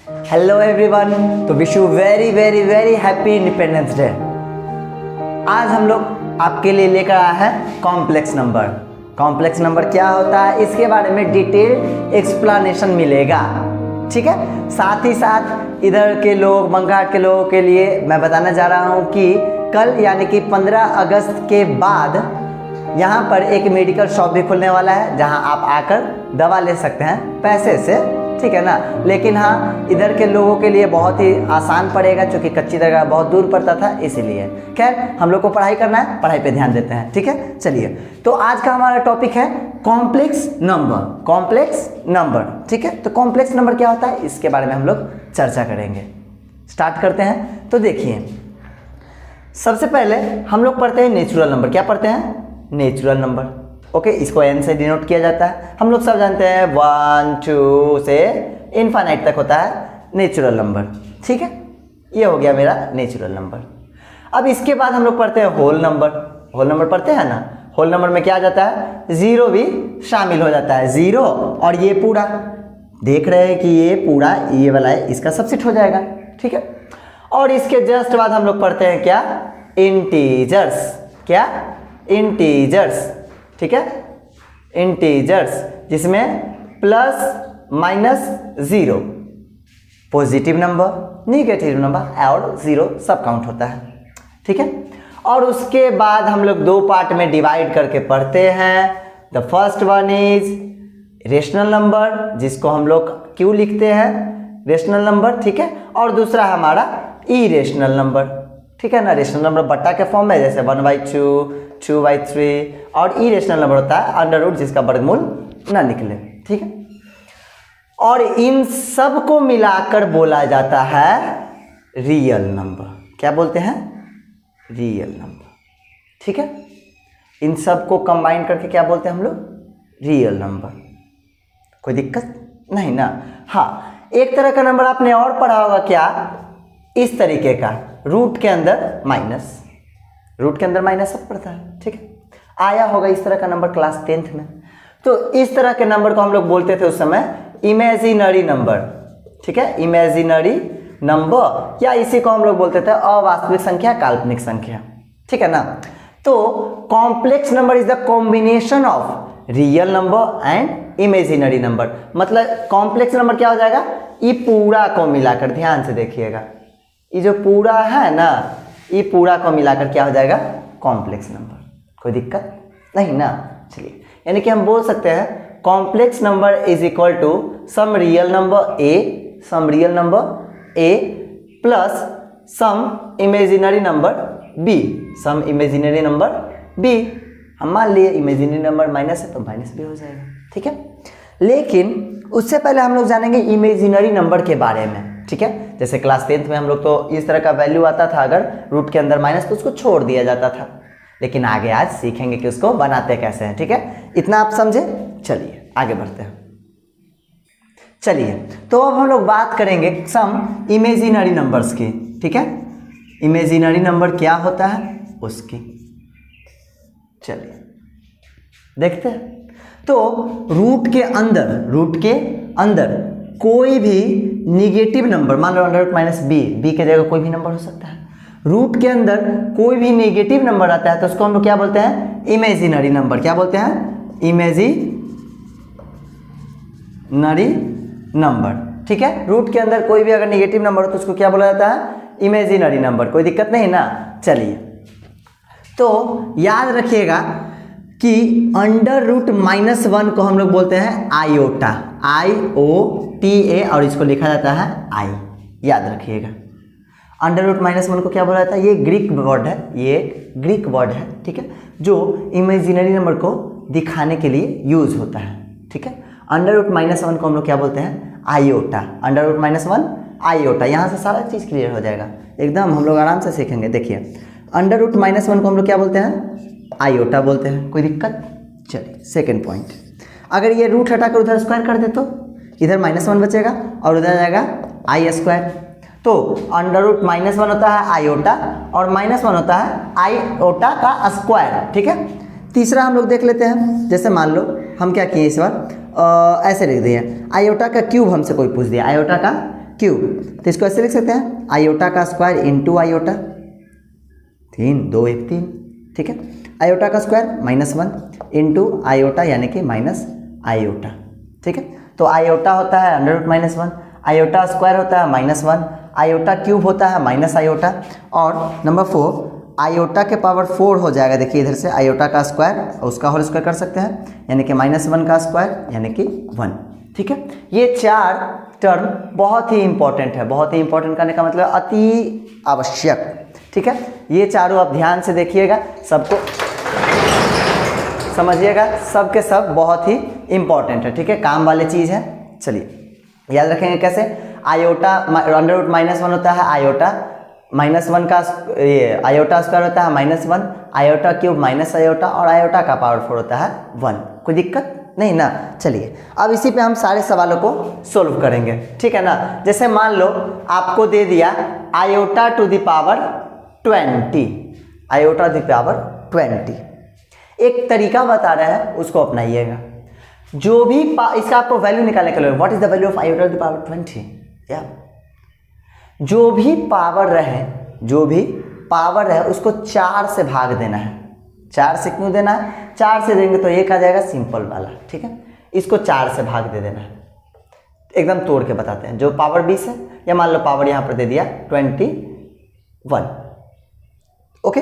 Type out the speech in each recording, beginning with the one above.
Hello everyone, तो wish you very very very happy independence day. आज हम लोग आपके लिए लेकर आया है कॉम्प्लेक्स नंबर। कॉम्प्लेक्स नंबर क्या होता है, इसके बारे में डिटेल एक्सप्लेनेशन मिलेगा, ठीक है। साथ ही साथ इधर के लोग, बंगाल के लोगों के लिए मैं बताना जा रहा हूँ कि कल यानी कि 15 अगस्त के बाद यहाँ पर एक मेडिकल शॉप भी खुलने वाला है, जहाँ आप आकर दवा ले सकते हैं पैसे से, ठीक है ना। लेकिन हाँ, इधर के लोगों के लिए बहुत ही आसान पड़ेगा, क्योंकि कच्ची जगह बहुत दूर पड़ता था, इसीलिए। खैर, हम लोग को पढ़ाई करना है, पढ़ाई पे ध्यान देते हैं, ठीक है। चलिए, तो आज का हमारा टॉपिक है कॉम्प्लेक्स नंबर। कॉम्प्लेक्स नंबर, ठीक है। तो कॉम्प्लेक्स नंबर क्या होता है, इसके बारे में हम लोग चर्चा करेंगे। स्टार्ट करते हैं। तो देखिए, सबसे पहले हम लोग पढ़ते हैं नेचुरल नंबर। क्या पढ़ते हैं? Natural number. ओके, इसको एन से डिनोट किया जाता है। हम लोग सब जानते हैं 1 2 से इनफाइनाइट तक होता है नेचुरल नंबर, ठीक है। ये हो गया मेरा नेचुरल नंबर। अब इसके बाद हम लोग पढ़ते हैं होल नंबर। होल नंबर पढ़ते हैं ना। होल नंबर में क्या आ जाता है, जीरो भी शामिल हो जाता है। जीरो और ये पूरा, देख रहे हैं कि ये पूरा ये वाला है, इसका सबसेट हो जाएगा, ठीक है। और इसके जस्ट बाद हम लोग पढ़ते हैं क्या, इंटीजर्स। क्या? इंटीजर्स, ठीक है। इंटीजर्स जिसमें plus minus zero, positive number, negative number और जीरो सब काउंट होता है, ठीक है। और उसके बाद हम लोग दो पार्ट में डिवाइड करके पढ़ते हैं। The first one is rational number, जिसको हम लोग क्यों लिखते हैं, रेशनल नंबर, ठीक है। और दूसरा है हमारा इरेशनल नंबर, ठीक है ना। रेशनल नंबर बट्टा के फॉर्म में, जैसे 1/2, 2/3, और इरेशनल नंबर होता है अंडर रूट, जिसका वर्गमूल ना निकले, ठीक है। और इन सब को मिलाकर बोला जाता है रियल नंबर। क्या बोलते हैं? रियल नंबर, ठीक है। इन सब को कंबाइन करके क्या बोलते हैं हम लोग, रियल नंबर। कोई दिक्कत नहीं ना। हाँ, एक तरह का नंबर आपने और पढ़ा होगा, क्या, इस तरीके का, रूट के अंदर माइनस। रूट के अंदर माइनस सब पड़ता है, ठीक है। आया होगा इस तरह का नंबर क्लास 10th में। तो इस तरह के नंबर को हम लोग बोलते थे उस समय इमेजिनरी नंबर, ठीक है। इमेजिनरी नंबर, या इसी को हम लोग बोलते थे अवास्तविक संख्या, काल्पनिक संख्या, ठीक है ना। तो complex number is the combination of real number and imaginary number. मतलब कॉम्प्लेक्स नंबर क्या हो जाएगा, ये पूरा को मिलाकर, ध्यान से देखिएगा, ये जो पूरा है ना, ये पूरा को मिलाकर क्या हो जाएगा, कॉम्प्लेक्स नंबर। कोई दिक्कत नहीं ना। चलिए, यानी कि हम बोल सकते हैं complex number is equal to some real number A, some real number A plus some imaginary number B, some imaginary number B. हम मान लिए इमेजिनरी नंबर माइनस है तो माइनस भी हो जाएगा, ठीक है। लेकिन उससे पहले हम लोग जानेंगे इमेजिनरी नंबर के बारे में, ठीक है। जैसे क्लास 10th में हम लोग तो इस तरह का वैल्यू आता था, अगर रूट के अंदर माइनस, तो उसको छोड़ दिया जाता था। लेकिन आगे आज सीखेंगे कि उसको बनाते कैसे हैं, ठीक है। इतना आप समझे। चलिए आगे बढ़ते हैं। चलिए, तो अब हम लोग बात करेंगे सम इमेजिनरी नंबर्स की, ठीक है। इमेजिनरी नंबर क्या होता है उसकी, चलिए देखते हैं। तो रूट के अंदर कोई भी निगेटिव नंबर, मान लो under root minus B, B के जगह कोई भी नंबर हो सकता है। रूट के अंदर कोई भी नेगेटिव नंबर आता है तो उसको हम लोग क्या बोलते हैं, इमेजिनरी नंबर। क्या बोलते हैं, इमेजिनरी नंबर, ठीक है। रूट के अंदर कोई भी अगर नेगेटिव नंबर हो तो उसको क्या बोला जाता है, इमेजिनरी नंबर। कोई दिक्कत नहीं ना। चलिए, तो याद रखिएगा कि अंडर रूट -1 को हम लोग बोलते हैं आयोटा, IOTA, और इसको लिखा जाता है आई। याद रखिएगा, अंडर रूट -1 को क्या बोला जाता है, ये ग्रीक वर्ड है, ये ग्रीक वर्ड है, ठीक है, जो इमेजिनरी नंबर को दिखाने के लिए यूज होता है, ठीक है। अंडर रूट -1 को हम लोग क्या बोलते हैं, आयोटा। Under root -1 iota. यहाँ से सारा चीज़ क्लियर हो जाएगा एकदम, हम लोग आराम से सीखेंगे। देखिए, अंडर रूट -1 को हम लोग क्या बोलते हैं, आयोटा बोलते हैं। कोई दिक्कत? चलिए, सेकेंड पॉइंट, अगर ये रूट हटाकर उधर स्क्वायर कर दे तो इधर -1 बचेगा और उधर जाएगा I²। तो अंडर रूट -1 होता है आयोटा और -1 होता है आयोटा का स्क्वायर, ठीक है। तीसरा हम लोग देख लेते हैं। जैसे मान लो हम क्या किए इस बार, ऐसे लिख दिए आयोटा का क्यूब, हमसे कोई पूछ दिया आयोटा का क्यूब, तो इसको ऐसे लिख सकते हैं आयोटा का स्क्वायर इंटू आयोटा, 3 2 1 3, ठीक है। आयोटा का स्क्वायर -1 इंटू आयोटा यानी कि माइनस आयोटा, ठीक है। तो आयोटा होता है √-1, आयोटा स्क्वायर होता है -1, आयोटा क्यूब होता है माइनस आयोटा, और नंबर 4 आयोटा के पावर 4 हो जाएगा। देखिए इधर से आयोटा का स्क्वायर उसका होल स्क्वायर कर सकते हैं, यानी कि -1 का स्क्वायर यानी कि 1, ठीक है। ये 4 टर्म बहुत ही इंपॉर्टेंट है, बहुत ही इंपॉर्टेंट करने का मतलब अति आवश्यक, ठीक है। ये चारों आप ध्यान से देखिएगा, सबको समझिएगा, सब के सब बहुत ही इंपॉर्टेंट है, ठीक है, काम वाले चीज़ है। चलिए याद रखेंगे कैसे, आयोटा √-1 होता है आयोटा, -1 का ये आयोटा स्क्वायर होता है -1, आयोटा क्यूब माइनस आयोटा, और आयोटा का पावर 4 होता है 1। कोई दिक्कत नहीं ना। चलिए अब इसी पे हम सारे सवालों को सोल्व करेंगे, ठीक है ना। जैसे मान लो आपको दे दिया iota to the power 20, iota to the power 20, एक तरीका बता रहे हैं उसको अपनाइएगा। जो भी इसका आपको वैल्यू निकालने के लिए, what is the value of iota to the power 20, या जो भी पावर रहे, जो भी पावर रहे उसको 4 से भाग देना है। 4 से क्यों देना है, 4 से देंगे तो एक आ जाएगा सिंपल वाला, ठीक है। इसको 4 से भाग दे देना है, एकदम तोड़ के बताते हैं। जो पावर 20 है, या मान लो पावर यहाँ पर दे दिया 21, ओके।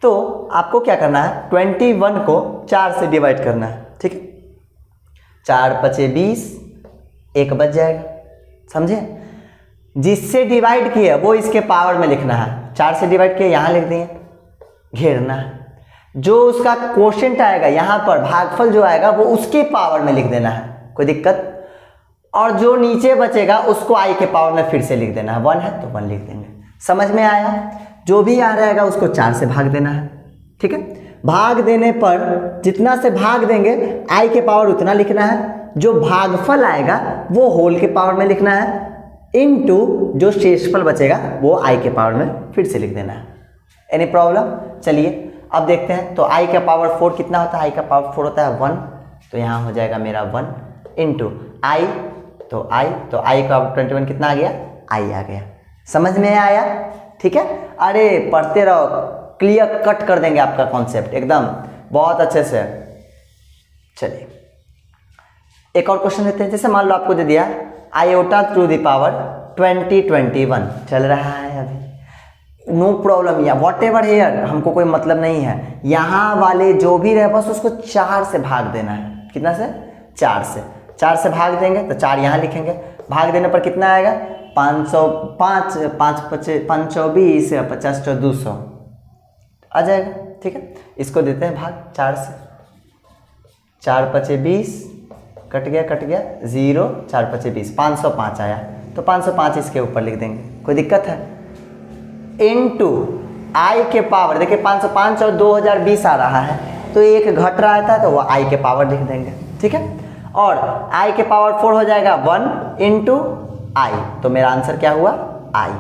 तो आपको क्या करना है, 21 को 4 से डिवाइड करना है, ठीक है। 4 × 20, 1 बच जाएगा, समझे। जिससे डिवाइड किया वो इसके पावर में लिखना है, 4 से डिवाइड किया यहाँ लिख दिए, घेरना है। जो उसका क्वोशिएंट आएगा यहाँ पर, भागफल जो आएगा वो उसके पावर में लिख देना है, कोई दिक्कत। और जो नीचे बचेगा उसको आई के पावर में फिर से लिख देना है, 1 है तो 1 लिख देंगे। समझ में आया। जो भी आ रहेगा उसको 4 से भाग देना है, ठीक है। भाग देने पर जितना से भाग देंगे आई के पावर उतना लिखना है, जो भागफल आएगा वो होल के पावर में लिखना है, इनटू जो शेषफल बचेगा वो आई के पावर में फिर से लिख देना है। Any problem. चलिए अब देखते हैं। तो आई का पावर 4 कितना होता है, आई का पावर 4 होता है 1, तो यहाँ हो जाएगा मेरा 1 इंटू आई, तो आई का 21 कितना आ गया, आई आ गया। समझ में आया, ठीक है। अरे पढ़ते रहो, क्लियर कट कर देंगे आपका कॉन्सेप्ट एकदम बहुत अच्छे से। चलिए एक और क्वेश्चन लेते हैं। जैसे मान लो आपको दे दिया आयोटा टू द पावर 2021 चल रहा है अभी, नो प्रॉब्लम, या वॉट एवर हेयर, हमको कोई मतलब नहीं है। यहाँ वाले जो भी रहे बस उसको 4 से भाग देना है। कितना से, 4 से। 4 से भाग देंगे तो 4 यहाँ लिखेंगे, भाग देने पर कितना आएगा 505, 5 5 20, 50 200 आ जाएगा, ठीक है। इसको देते हैं भाग 4 से, 4 × 20 कट गया 0, 4 × 20 505 आया, तो 505 इसके ऊपर लिख देंगे, कोई दिक्कत है। इनटू आई के पावर, देखिए 505 और 2020 आ रहा है, तो एक घट रहा था तो वो आई के पावर लिख देंगे, ठीक है। और आई के पावर 4 हो जाएगा 1 इंटू आई, तो मेरा आंसर क्या हुआ, आई।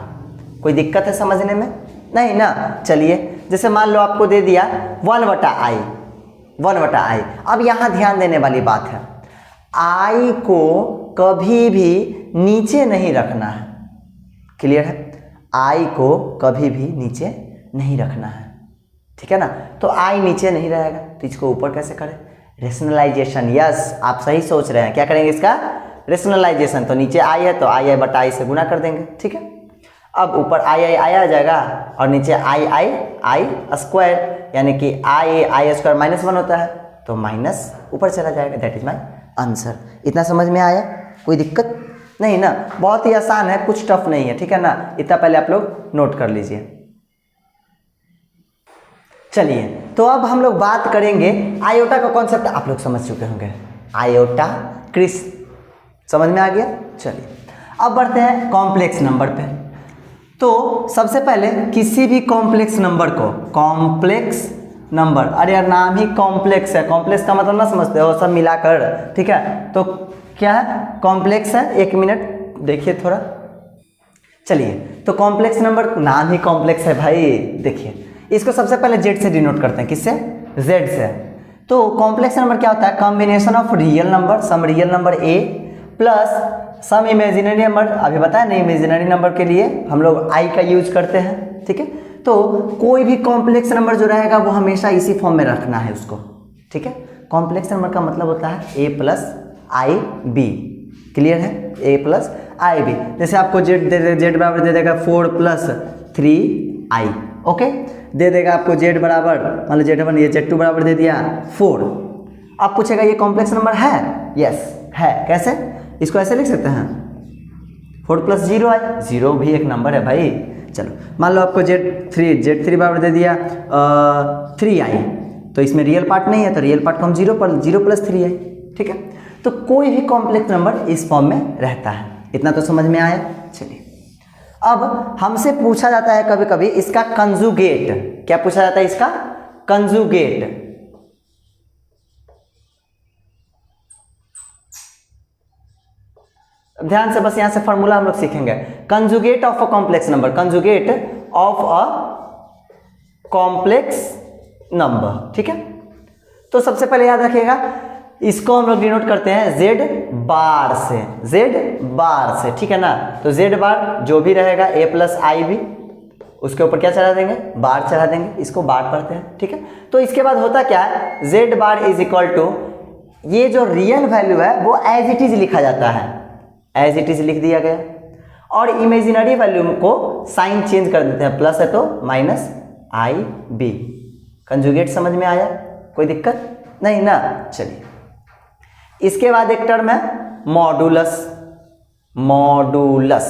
कोई दिक्कत है समझने में, नहीं ना। चलिए जैसे मान लो आपको दे दिया 1/i, 1/i। अब यहाँ ध्यान देने वाली बात है, आई को कभी भी नीचे नहीं रखना है, क्लियर है। आई को कभी भी नीचे नहीं रखना है, ठीक है ना। तो आई नीचे नहीं रहेगा तो इसको ऊपर कैसे करें, रेशनलाइजेशन। यस, आप सही सोच रहे हैं, क्या करेंगे इसका रेशनलाइजेशन। तो नीचे आई है तो आई से गुना कर देंगे, ठीक है। अब ऊपर आई आ जाएगा और नीचे आई स्क्वायर, यानी कि आई स्क्वायर -1 होता है तो माइनस ऊपर चला जाएगा, दैट इज माई आंसर। इतना समझ में आया, कोई दिक्कत नहीं ना। बहुत ही आसान है, कुछ टफ नहीं है, ठीक है ना। इतना पहले आप लोग नोट कर लीजिए। चलिए तो अब हम लोग बात करेंगे आयोटा का कॉन्सेप्ट, आप लोग समझ चुके होंगे, आयोटा क्रिस समझ में आ गया। चलिए अब बढ़ते हैं कॉम्प्लेक्स नंबर पे। तो सबसे पहले किसी भी कॉम्प्लेक्स नंबर को, कॉम्प्लेक्स नंबर, अरे यार नाम ही कॉम्प्लेक्स है, कॉम्प्लेक्स का मतलब ना समझते हो, सब मिलाकर, ठीक है। तो क्या है, कॉम्प्लेक्स है। एक मिनट देखिए थोड़ा, चलिए। तो कॉम्प्लेक्स नंबर नाम ही कॉम्प्लेक्स है भाई। देखिए इसको सबसे पहले जेड से डिनोट करते हैं, किससे, जेड से। तो कॉम्प्लेक्स नंबर क्या होता है, combination of real number, some real number A plus some imaginary number, अभी बताया ना इमेजिनरी नंबर के लिए हम लोग आई का यूज करते हैं, ठीक है। तो कोई भी कॉम्प्लेक्स नंबर जो रहेगा वो हमेशा इसी फॉर्म में रखना है उसको, ठीक है। कॉम्प्लेक्स नंबर का मतलब होता है ए प्लस आई बी, क्लियर है, ए प्लस आई बी। जैसे आपको जेड जेड बराबर दे देगा 4 प्लस 3i, ओके, दे देगा आपको जेड बराबर, मान लो जेड 1, ये जेड 2 बराबर दे दिया 4। आप पूछेगा ये कॉम्प्लेक्स नंबर है, यस है, कैसे, इसको ऐसे लिख सकते हैं 4 प्लस 0i, 0 भी एक नंबर है भाई। चलो मान लो आपको जेड 3 बराबर दे दिया 3i, तो इसमें रियल पार्ट नहीं है तो रियल पार्ट को हम 0 प्लस 3i, ठीक है। तो कोई भी कॉम्प्लेक्स नंबर इस फॉर्म में रहता है, इतना तो समझ में आया। चलिए अब हमसे पूछा जाता है कभी कभी इसका कंजुगेट, क्या पूछा जाता है इसका कंजुगेट। ध्यान से बस यहां से फॉर्मूला हम लोग सीखेंगे, conjugate of a complex number, conjugate of a complex number, ठीक है। तो सबसे पहले याद रखिएगा इसको हम लोग डिनोट करते हैं जेड बार से, जेड बार से, ठीक है ना। तो जेड बार जो भी रहेगा ए प्लस आई बी, उसके ऊपर क्या चढ़ा देंगे, बार चढ़ा देंगे, इसको बार पढ़ते हैं, ठीक है। तो इसके बाद होता क्या है, Z bar is equal to, ये जो रियल वैल्यू है वो एज इट इज लिखा जाता है, एज इट इज लिख दिया गया, और इमेजिनरी वैल्यू को साइन चेंज कर देते हैं, प्लस है तो माइनस आई बी। कंजुगेट समझ में आया, कोई दिक्कत नहीं ना। चलिए इसके बाद एक टर्म है मॉडुलस, मॉडुलस,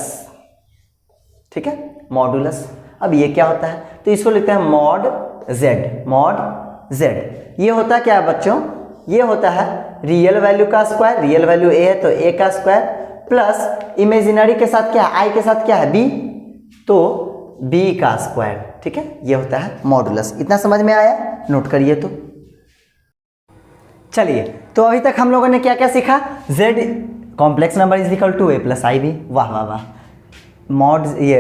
ठीक है, मॉडुलस। अब ये क्या होता है, तो इसको लिखते हैं मॉड जेड, मॉड जेड। ये होता क्या है बच्चों, ये होता है रियल वैल्यू का स्क्वायर, रियल वैल्यू ए है तो ए का स्क्वायर, प्लस इमेजिनरी के साथ क्या है, आई के साथ क्या है बी, तो बी का स्क्वायर, ठीक है। ये होता है मॉडुलस। इतना समझ में आया, नोट करिए। तो चलिए, तो अभी तक हम लोगों ने क्या क्या सीखा, Z complex number is equal to A plus I B, वाह वाह वाह। मॉड ये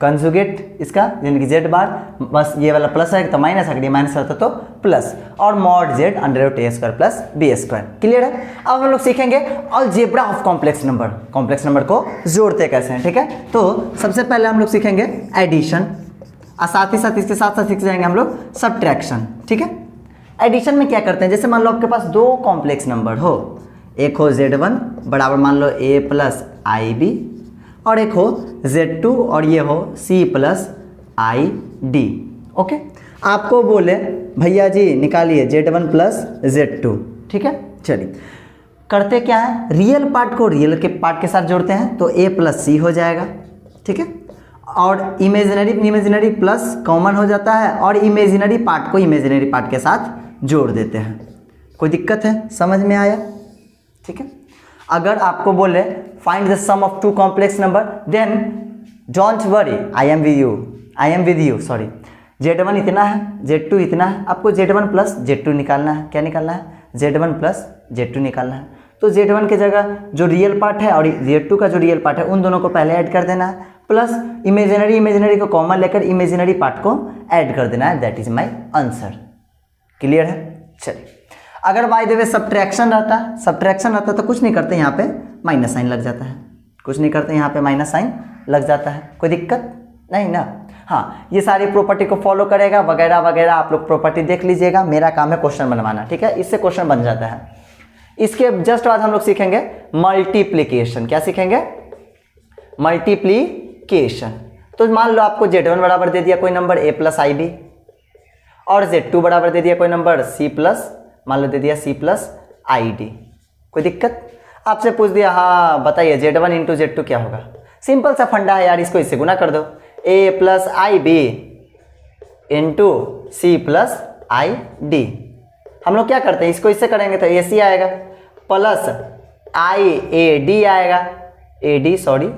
कंजुगेट इसका यानी कि जेड बार, बस ये वाला प्लस है तो माइनस, अगर माइनस रहता तो प्लस, और mod Z under root A square plus B square, clear है। अब हम लोग सीखेंगे algebra of complex number, complex number को जोड़ते कैसे हैं, ठीक है। तो सबसे पहले हम लोग सीखेंगे एडिशन, और साथ ही साथ इसके साथ साथ सीख जाएंगे हम लोग सब्ट्रैक्शन, ठीक है। एडिशन में क्या करते हैं, जैसे मान लो आपके पास दो कॉम्प्लेक्स नंबर हो, एक हो Z1 बराबर मान लो a प्लस आई बी, और एक हो Z2 और ये हो C plus I D, okay. आपको बोले भैया जी निकालिए Z1 प्लस Z2, ठीक है। चलिए करते क्या है, रियल पार्ट को रियल के पार्ट के साथ जोड़ते हैं, तो a प्लस सी हो जाएगा, ठीक है। और इमेजिनरी प्लस कॉमन हो जाता है, और इमेजिनरी पार्ट को इमेजिनरी पार्ट के साथ जोड़ देते हैं। कोई दिक्कत है, समझ में आया, ठीक है। अगर आपको बोले find the sum of two complex number, then don't worry, I am with you, sorry. Z1 इतना है, Z2 इतना है, आपको Z1 प्लस Z2 निकालना है। क्या निकालना है, Z1 प्लस Z2 निकालना है। तो Z1 की जगह जो रियल पार्ट है और Z2 का जो रियल पार्ट है उन दोनों को पहले ऐड कर देना है, प्लस इमेजिनरी को कॉमन लेकर इमेजिनरी पार्ट को ऐड कर देना है। That is my answer, clear है। चलिए अगर बाय द वे सब्ट्रैक्शन रहता तो कुछ नहीं करते, यहाँ पे माइनस साइन लग जाता है, कुछ नहीं करते, यहाँ पे माइनस साइन लग जाता है, कोई दिक्कत नहीं ना। हाँ, ये सारी प्रॉपर्टी को फॉलो करेगा वगैरह वगैरह, आप लोग प्रॉपर्टी देख लीजिएगा, मेरा काम है क्वेश्चन बनवाना, ठीक है। इससे क्वेश्चन बन जाता है। इसके जस्ट बाद हम लोग सीखेंगे मल्टीप्लीकेशन। क्या सीखेंगे, मल्टीप्लीकेशन। तो मान लो आपको Z1 बराबर दे दिया कोई number a plus I B, और Z2 बराबर दे दिया कोई नंबर C प्लस, मान लो दे दिया C प्लस आई डी, कोई दिक्कत। आपसे पूछ दिया हाँ बताइए Z1 इंटू Z2 क्या होगा, सिंपल सा फंडा है यार, इसको इससे गुना कर दो, a plus I B into C plus I D. हम लोग क्या करते हैं, इसको इससे करेंगे तो AC आएगा, प्लस आई ए डी आएगा, ए डी सॉरी,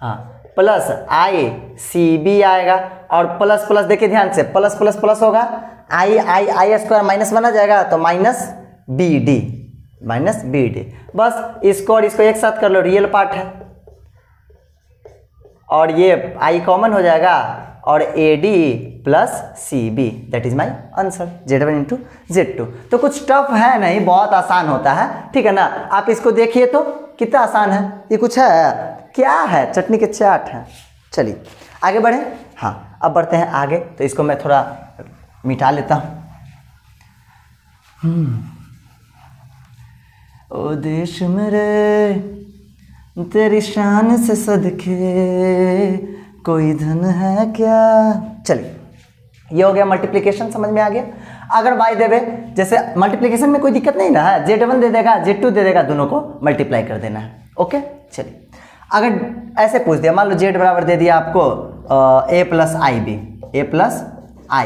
हाँ, प्लस आई सी बी आएगा, और प्लस प्लस देखिए ध्यान से, प्लस प्लस प्लस होगा, आई स्क्वायर माइनस बना जाएगा तो minus B D, minus B D. बस इसको और इसको एक साथ कर लो, रियल पार्ट है, और ये आई कॉमन हो जाएगा, और A D plus C B, that is my answer, Z1 into Z2। तो कुछ टफ है नहीं, बहुत आसान होता है, ठीक है ना। आप इसको देखिए तो कितना आसान है, ये कुछ है क्या है, चटनी के चाट है। चलिए आगे बढ़े। हाँ अब बढ़ते हैं आगे, तो इसको मैं थोड़ा मिटा लेता हूँ। ओ देश मेरे तेरी शान से सदके कोई धन है क्या। चलिए ये हो गया मल्टीप्लिकेशन, समझ में आ गया। अगर y देवे, जैसे मल्टीप्लिकेशन में कोई दिक्कत नहीं ना है, Z1 दे देगा Z2 दे देगा, दोनों को मल्टीप्लाई कर देना है। ओके चलिए अगर ऐसे पूछ दिया, मान लो Z बराबर दे दिया आपको a plus I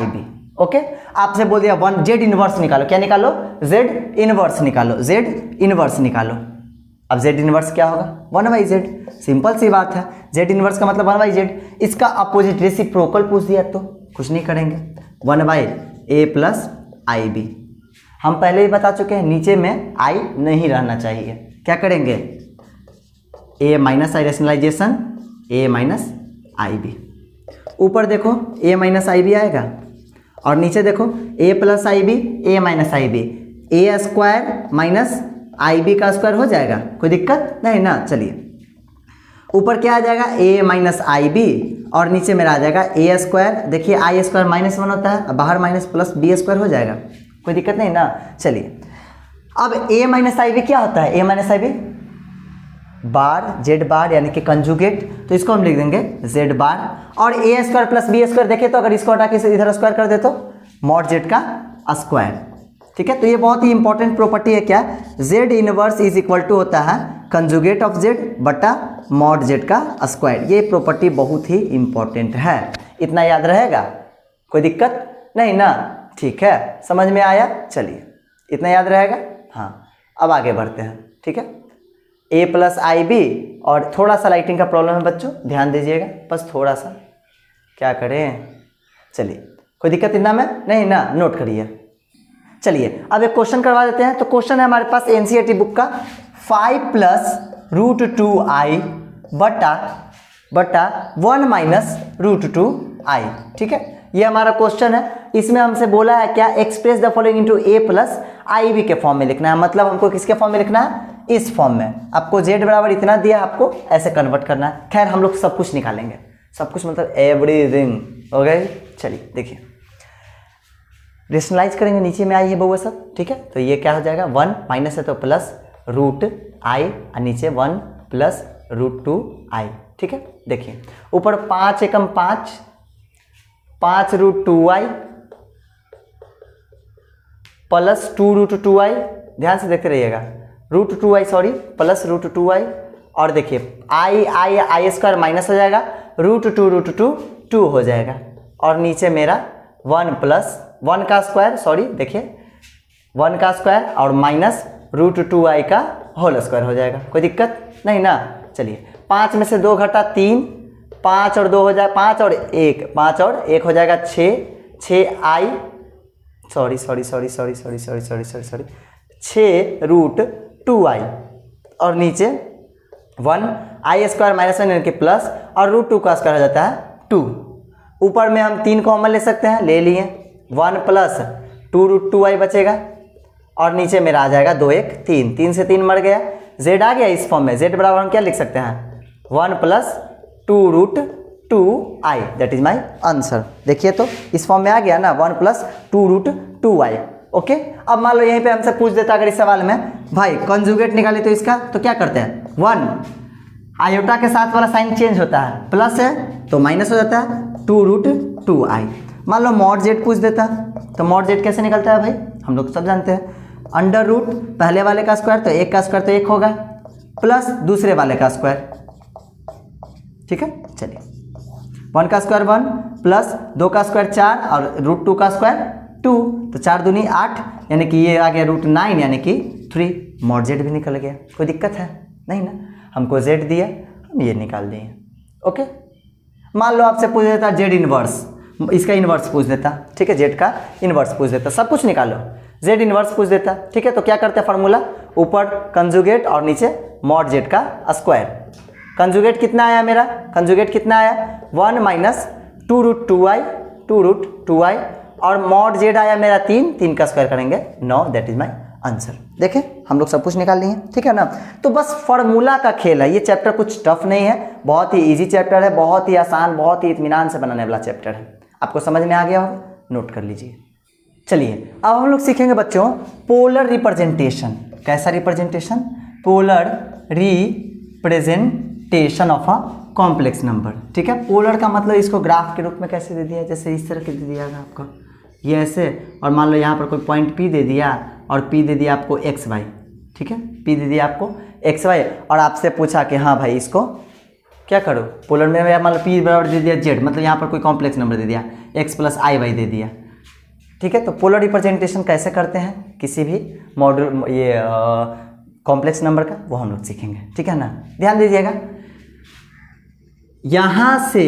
B. Okay आपसे बोल दिया वन Z इनवर्स निकालो, क्या निकालो, Z इनवर्स निकालो, Z इनवर्स निकालो। अब Z इनवर्स क्या होगा, 1/z। सिंपल सी बात है, Z इनवर्स का मतलब 1/z। इसका अपोजिट रेसिप्रोकल पूछ दिया तो कुछ नहीं करेंगे, 1/a प्लस आई बी। हम पहले ही बता चुके हैं नीचे में i नहीं रहना चाहिए, क्या करेंगे, a minus I rationalisation a minus I B. ऊपर देखो a माइनस आई बी आएगा और नीचे देखो a plus I B a minus I B, A square minus I B का स्क्वायर हो जाएगा, कोई दिक्कत नहीं ना। चलिए ऊपर क्या आ जाएगा, a माइनस आई बी और नीचे मेरा आ जाएगा ए स्क्वायर। देखिए आई स्क्वायर -1 होता है, बाहर माइनस प्लस बी स्क्वायर हो जाएगा, कोई दिक्कत नहीं ना। चलिए अब a माइनस आई बी क्या होता है, a minus I B bar z bar यानी कि कंजुगेट, तो इसको हम लिख देंगे z बार। और a square plus B square, देखिए तो अगर इसको हटा के इधर स्क्वायर कर दे तो मॉड z का स्क्वायर। ठीक है, तो ये बहुत ही इंपॉर्टेंट प्रॉपर्टी है क्या, z inverse is equal to होता है कंजुगेट ऑफ z बटा मॉड z का स्क्वायर। ये प्रॉपर्टी बहुत ही इंपॉर्टेंट है, इतना याद रहेगा, कोई दिक्कत नहीं ना। ठीक है, समझ में आया। चलिए इतना याद रहेगा। हाँ अब आगे बढ़ते हैं। ठीक है, a प्लस आई बी, और थोड़ा सा लाइटिंग का प्रॉब्लम है बच्चों, ध्यान दीजिएगा, बस थोड़ा सा, क्या करें। चलिए कोई दिक्कत इतना में नहीं ना, नोट करिए। चलिए अब एक क्वेश्चन करवा देते हैं। तो क्वेश्चन है हमारे पास एनसीईआरटी बुक का 5 प्लस रूट 2i बटा 1 माइनस रूट 2i। ठीक है, ये हमारा क्वेश्चन है। इसमें हमसे बोला है क्या, express the following into a plus I B के फॉर्म में लिखना है। मतलब हमको किसके फॉर्म में लिखना है, इस फॉर्म में। आपको z बराबर इतना दिया, आपको ऐसे कन्वर्ट करना है। खैर हम लोग सब कुछ निकालेंगे, सब कुछ मतलब एवरीथिंग। ओके चलिए देखिए, रेशनलाइज करेंगे, नीचे में आई है बउआ सब। ठीक है, तो ये क्या हो जाएगा, 1 माइनस है तो प्लस रूट आई और नीचे 1 प्लस रूट 2i। ठीक है, देखिए ऊपर 5 एकम 5 root 2i plus 2 root 2i, ध्यान से देखते रहिएगा, root 2i sorry plus root 2i। और देखिए आई स्क्वायर माइनस हो जाएगा, रूट 2 हो जाएगा। और नीचे मेरा 1 प्लस 1 का स्क्वायर, सॉरी देखिए 1 का स्क्वायर और माइनस रूट 2i का होल स्क्वायर हो जाएगा, कोई दिक्कत नहीं ना। चलिए 5 में से 2 घटा 3, 5 और 2 हो जाए 5 और 1 हो जाएगा 6i, सॉरी 6 रूट 2i। और नीचे 1 आई स्क्वायर माइनस 1 यानी कि प्लस, और रूट 2 का स्क्वायर हो जाता है 2। ऊपर में हम 3 कॉमन ले सकते हैं, ले लिए, 1 प्लस 2 रूट 2i बचेगा। और नीचे मेरा आ जाएगा 2 1 3, 3 से 3 मर गया, z आ गया इस फॉर्म में। z बराबर हम क्या लिख सकते हैं, 1 plus 2 root 2i, that is my answer. देखिए तो इस फॉर्म में आ गया ना, 1 प्लस 2 रूट 2i। ओके, अब मान लो यहीं पे हमसे पूछ देता अगर इस सवाल में, भाई कंजुगेट निकाले तो इसका, तो क्या करते हैं, 1 आयोटा के साथ वाला साइन चेंज होता है, प्लस है तो माइनस हो जाता है 2 रूट 2i। मान लो मॉड z पूछ देता, तो मॉड z कैसे निकलता है भाई, हम लोग सब जानते हैं, अंडर रूट पहले वाले का स्क्वायर तो 1 का स्क्वायर तो 1 होगा, प्लस दूसरे वाले का स्क्वायर। ठीक है, चलिए 1 का स्क्वायर 1 प्लस 2 का स्क्वायर 4 और रूट 2 का स्क्वायर 2, तो 4 दूनी 8, यानी कि ये आ गया रूट 9 यानी कि 3। मॉड z भी निकल गया, कोई दिक्कत है नहीं ना, हमको z दिया हम ये निकाल दिए। ओके, मान लो आपसे पूछ देता z इनवर्स, इसका इनवर्स पूछ देता, ठीक है, z का इनवर्स पूछ देता, सब कुछ निकालो, z इनवर्स पूछ देता। ठीक है, तो क्या करते हैं फार्मूला, ऊपर कंजुगेट और नीचे मॉड z का स्क्वायर। कंजुगेट कितना आया मेरा, कंजुगेट कितना आया, 1 माइनस 2 रूट 2i और मॉड z आया मेरा 3 का स्क्वायर करेंगे 9, दैट इज माई आंसर। देखें हम लोग सब कुछ निकाल लिए, ठीक है ना। तो बस फार्मूला का खेल है, ये चैप्टर कुछ टफ नहीं है, बहुत ही इजी चैप्टर है, बहुत ही आसान, बहुत ही इत्मीनान से बनाने वाला चैप्टर है। आपको समझ में आ गया होगा, नोट कर लीजिए। चलिए अब हम लोग सीखेंगे बच्चों पोलर रिप्रेजेंटेशन। कैसा representation? Polar representation of a complex number, ठीक है। पोलर का मतलब इसको ग्राफ के रूप में कैसे दे दिया, जैसे इस तरह के दे दिया आपको, ये ऐसे, और मान लो यहाँ पर कोई पॉइंट P दे दिया और P दे दिया आपको XY, ठीक है, P दे दिया आपको XY, और आपसे पूछा कि हाँ भाई इसको क्या करो पोलर में, मान लो P बराबर दे दिया Z, मतलब यहाँ पर कोई कॉम्प्लेक्स नंबर दे दिया X + IY दे दिया, ठीक है। तो पोलर रिप्रेजेंटेशन कैसे करते हैं किसी भी मॉडल ये कॉम्प्लेक्स नंबर का, वो हम लोग सीखेंगे, ठीक है ना। ध्यान दीजिएगा, यहाँ से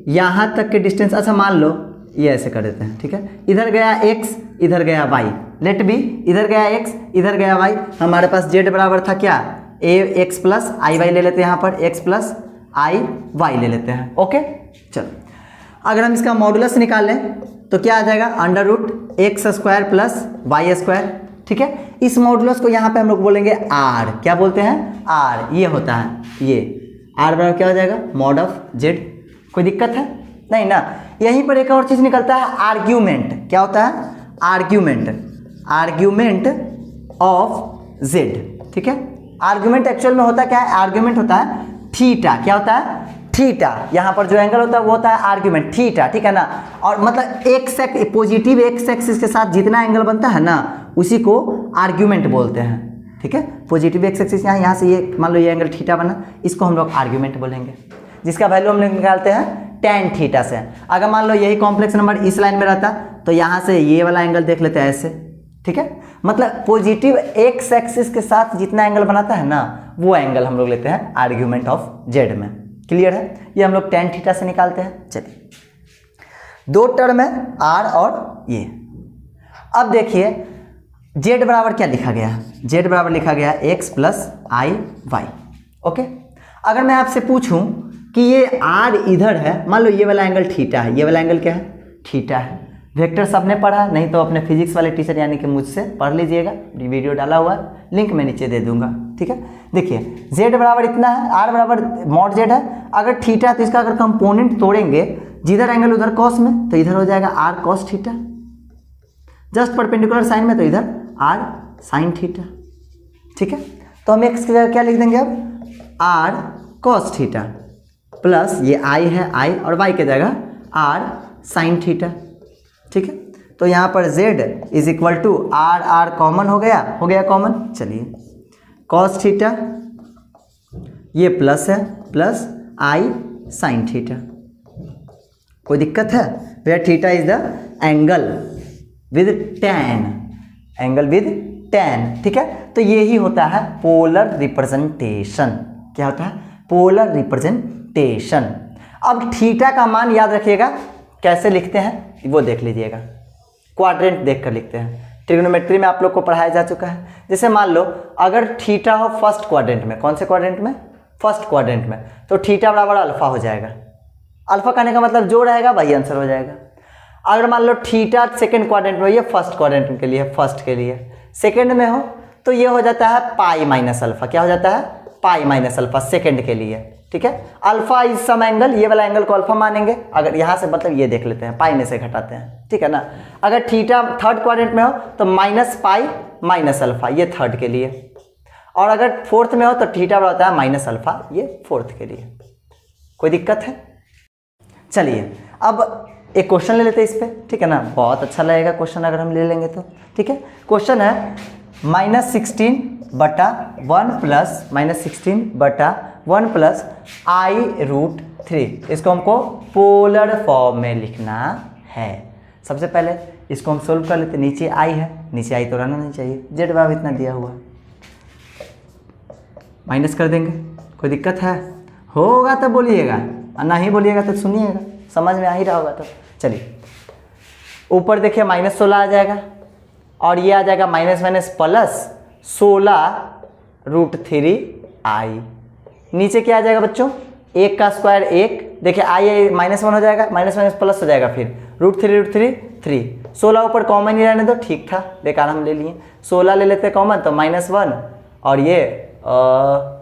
यहाँ तक के डिस्टेंस, अच्छा मान लो ये ऐसे कर देते हैं, ठीक है। इधर गया x, इधर गया y, लेट बी, इधर गया x, इधर गया y, हमारे पास z बराबर था क्या, ax + iy ले लेते हैं, यहाँ पर x + iy ले लेते हैं, ओके। चलो अगर हम इसका मॉडुलस निकाल लें तो क्या आ जाएगा, √x² + y², ठीक है। इस मॉडुलस को यहाँ पे हम लोग बोलेंगे r, क्या बोलते हैं, r, ये होता है, ये r बराबर क्या हो जाएगा, mod ऑफ z। कोई दिक्कत है नहीं ना। यहीं पर एक और चीज़ निकलता है, आर्ग्यूमेंट। क्या होता है, आर्ग्यूमेंट, आर्ग्यूमेंट ऑफ z, ठीक है। आर्ग्यूमेंट एक्चुअल में होता क्या है, आर्ग्यूमेंट होता है थीटा। क्या होता है, थीटा। यहाँ पर जो एंगल होता है वो होता है आर्ग्यूमेंट थीटा, ठीक है ना। और मतलब पॉजिटिव एक्स एक्सिस के साथ जितना एंगल बनता है ना उसी को आर्ग्यूमेंट बोलते हैं, ठीक है। पॉजिटिव एक्स एक्सिस यहाँ से ये मान लो ये एंगल थीटा बना, इसको हम लोग आर्ग्यूमेंट बोलेंगे, जिसका वैल्यू हम लोग निकालते हैं tan थीटा से। अगर मान लो यही कॉम्प्लेक्स नंबर इस लाइन में रहता तो यहाँ से ये वाला एंगल देख लेते हैं ऐसे, ठीक है। मतलब पॉजिटिव एक्स एक्सिस के साथ जितना एंगल बनाता है ना वो एंगल हम लोग लेते हैं आर्ग्यूमेंट ऑफ जेड में। क्लियर है, ये हम लोग tan थीटा से निकालते हैं। चलिए दो टर्म है r और ये। अब देखिए z बराबर क्या लिखा गया, z बराबर लिखा गया x + iy, ओके। अगर मैं आपसे पूछूं कि ये r इधर है, मान लो ये वाला एंगल थीटा है, ये वाला एंगल क्या है, थीटा है। वेक्टर सबने पढ़ा, नहीं तो अपने फिजिक्स वाले टीचर यानी कि मुझसे पढ़ लीजिएगा, वीडियो डाला हुआ है, लिंक मैं नीचे दे दूंगा, ठीक है। देखिए z बराबर इतना है, r बराबर mod z है। अगर थीटा है तो इसका अगर कंपोनेंट तोड़ेंगे, जिधर एंगल उधर कॉस में, तो इधर हो जाएगा r cos theta, just perpendicular sine में तो इधर r sin थीटा, ठीक है। तो हम x की जगह क्या लिख देंगे अब, r cos थीटा प्लस ये i है i, और y की जगह r sin थीटा, ठीक है। तो यहाँ पर z = r कॉमन हो गया कॉमन। चलिए cos थीटा ये प्लस है, प्लस i sin थीटा। कोई दिक्कत है, where theta is the angle with tan, angle with tan, ठीक है। तो यही होता है पोलर रिप्रेजेंटेशन। क्या होता है, पोलर रिप्रेजेंटेशन। अब थीटा का मान याद रखिएगा, कैसे लिखते हैं वो देख लीजिएगा, क्वाड्रेंट देख कर लिखते हैं। ट्रिग्नोमेट्री में आप लोग को पढ़ाया जा चुका है। जैसे मान लो अगर थीटा हो फर्स्ट क्वाड्रेंट में, कौन से क्वाड्रेंट में, फर्स्ट क्वाड्रेंट में, तो थीटा बराबर अल्फा हो जाएगा। अल्फा कहने का मतलब जो रहेगा वही आंसर हो जाएगा। अगर मान लो थीटा सेकंड क्वाड्रेंट में, ये फर्स्ट क्वाड्रेंट के लिए, फर्स्ट के लिए, सेकंड में हो तो ये हो जाता है पाई माइनस अल्फा। क्या हो जाता है, पाई माइनस अल्फा सेकंड के लिए, ठीक है। अल्फा इज सम एंगल, ये वाला एंगल को अल्फा मानेंगे। अगर यहाँ से मतलब ये देख लेते हैं, पाई में से घटाते हैं, ठीक है ना। अगर थीटा थर्ड क्वाड्रेंट में हो तो -पाई माइनस अल्फा, ये थर्ड के लिए। और अगर फोर्थ में हो तो थीटा होता है माइनस अल्फा, ये फोर्थ के लिए। कोई दिक्कत है। चलिए अब एक क्वेश्चन ले लेते हैं इस पर, ठीक है ना। बहुत अच्छा लगेगा क्वेश्चन अगर हम ले लेंगे तो, ठीक है। क्वेश्चन है -16/1 प्लस -16/1 प्लस i√3। इसको हमको पोलर फॉर्म में लिखना है। सबसे पहले इसको हम सोल्व कर लेते। नीचे i है, नीचे i तो रहना नहीं चाहिए, z बराबर इतना दिया हुआ है, माइनस कर देंगे। कोई दिक्कत है, होगा तो बोलिएगा, नहीं बोलिएगा तो सुनिएगा, समझ में आ ही रहा होगा तो। चलिए ऊपर देखिए -16 आ जाएगा, और ये आ जाएगा माइनस प्लस 16√3i। नीचे क्या आ जाएगा बच्चों, 1 का स्क्वायर 1, देखिए i -1 हो जाएगा, माइनस प्लस हो जाएगा, फिर √3 3, 16 ऊपर कॉमन ही रहने दो, ठीक था, बेकार हम ले लिए। 16 ले लेते कॉमन तो -1 और ये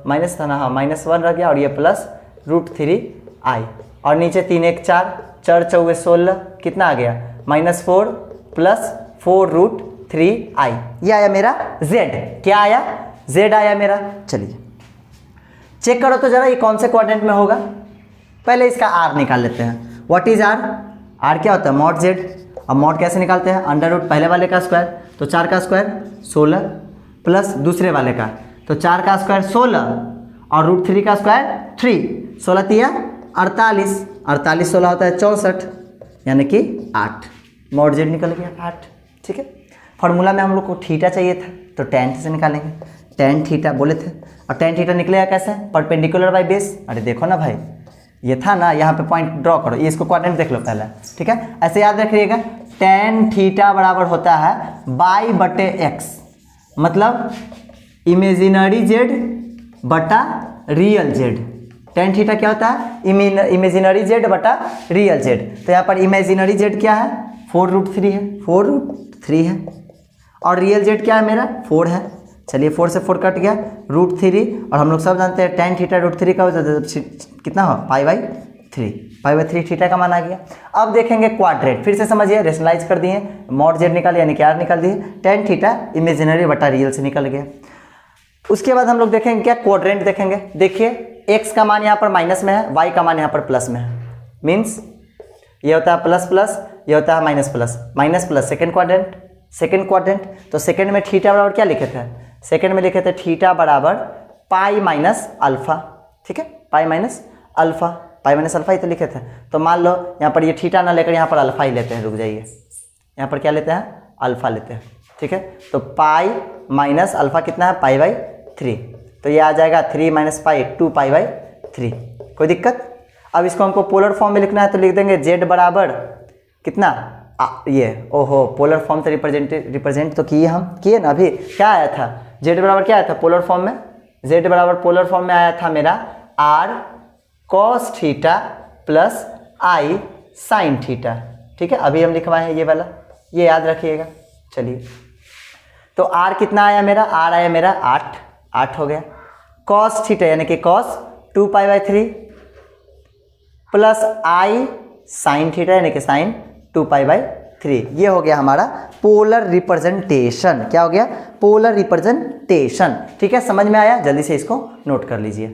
माइनस था ना, हाँ -1 रह गया और ये प्लस √3i और नीचे 3 1 4, 4 4 16 कितना आ गया -4 प्लस 4√3i। ये आया मेरा z। क्या आया? z आया मेरा। चलिए चेक करो तो जरा ये कौन से क्वाड्रेंट में होगा। पहले इसका r निकाल लेते हैं। What is r? r क्या होता है? Mod z। अब मॉड कैसे निकालते हैं? अंडर रूट पहले वाले का स्क्वायर, तो 4 का स्क्वायर 16 प्लस दूसरे वाले का, तो 4 का स्क्वायर 16 और √3 का स्क्वायर 3, 16 तिया 48, 48 16 होता है 64, यानी कि 8। मॉड z निकल गया 8। ठीक है, फार्मूला में हम लोग को थीटा चाहिए था तो tan से निकालेंगे। tan थीटा बोले थे, और tan थीटा निकलेगा कैसे? Perpendicular by base. अरे देखो ना भाई, ये था ना, यहाँ पे पॉइंट ड्रॉ करो, ये इसको क्वाड्रेंट देख लो पहले। ठीक है, ऐसे याद रखिएगा tan थीटा बराबर होता है बाई बटे x, मतलब इमेजिनरी z बटा रियल z। tan थीटा क्या होता है? इमेजिनरी z बटा रियल z। तो यहाँ पर इमेजिनरी z क्या है? 4√3 है, 4√3 है, और रियल z क्या है मेरा? 4 है। चलिए 4 से 4 कट गया, √3, और हम लोग सब जानते हैं tan थीटा √3 का कितना हो? π/3, π/3 थीटा का मान आ गया। अब देखेंगे क्वाड्रेंट, फिर से समझिए, रेशनलाइज कर दिए, मॉड z निकाल यानी कि r निकाल दिए, tan थीटा इमेजिनरी बटा रियल से निकल गया। उसके बाद हम लोग देखेंगे क्या? क्वाड्रेंट देखेंगे। देखिए x का मान यहाँ पर माइनस में है, y का मान यहाँ पर प्लस में है, मीन्स ये होता है प्लस प्लस, ये होता है minus plus, minus plus second quadrant. Second quadrant तो सेकेंड में थीटा बराबर क्या लिखे थे? सेकेंड में लिखे थे थीटा बराबर π-α। ठीक है, π-α, π-α ही तो लिखे थे। तो मान लो यहाँ पर ये थीटा ना लेकर यहाँ पर अल्फा ही लेते हैं, रुक जाइए, यहाँ पर क्या लेते हैं? अल्फा लेते हैं। ठीक है, तो π-α कितना है? π/3, तो ये आ जाएगा 3 - π 2π/3। कोई दिक्कत? अब इसको हमको पोलर फॉर्म में लिखना है तो लिख देंगे z बराबर कितना? ये ओहो, पोलर फॉर्म तो रिप्रेजेंट तो किए ना अभी। क्या आया था? z बराबर क्या आया था पोलर फॉर्म में? z बराबर पोलर फॉर्म में आया था मेरा r cos theta plus i sin theta. ठीक है, अभी हम लिखवाए हैं ये वाला, ये याद रखिएगा। चलिए, तो r कितना आया मेरा? r आया मेरा 8 हो गया। cos थीटा यानी कि cos 2π/3 plus i sin theta यानी कि sin 2π/3। ये हो गया हमारा पोलर रिप्रेजेंटेशन। क्या हो गया? Polar representation. ठीक है, समझ में आया? जल्दी से इसको नोट कर लीजिए।